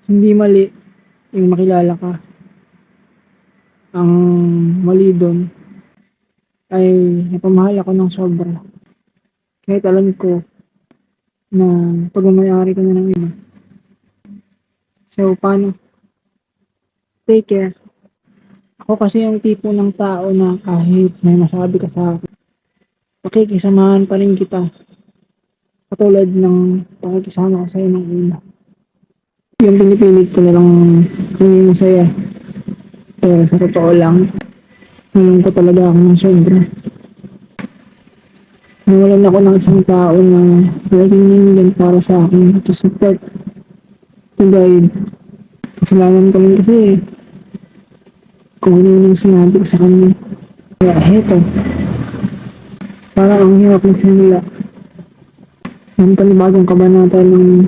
Hindi mali yung makilala ka. Ang mali dun ay napamahal ako ng sobra. Kahit alam ko na pagmamayari ka na ng iba. So, paano? Take care. Ako kasi yung tipo ng tao na kahit may masabi ka sa akin, pakikisamahan pa rin kita. Katulad ng pakikisama ko sa'yo ng una. Yung pinipilit ko na lang yung masaya. Pero sa totoo lang, ngayon ko talaga ako ng sobra. Nawalan ako ng isang tao na laging nandiyan para sa akin to support, to guide. Kasalanan ko rin kasi kung ano yung sinabi ko sa kanya. Kaya heto, parang ang hirap magsimula ng panibagong kabanata ng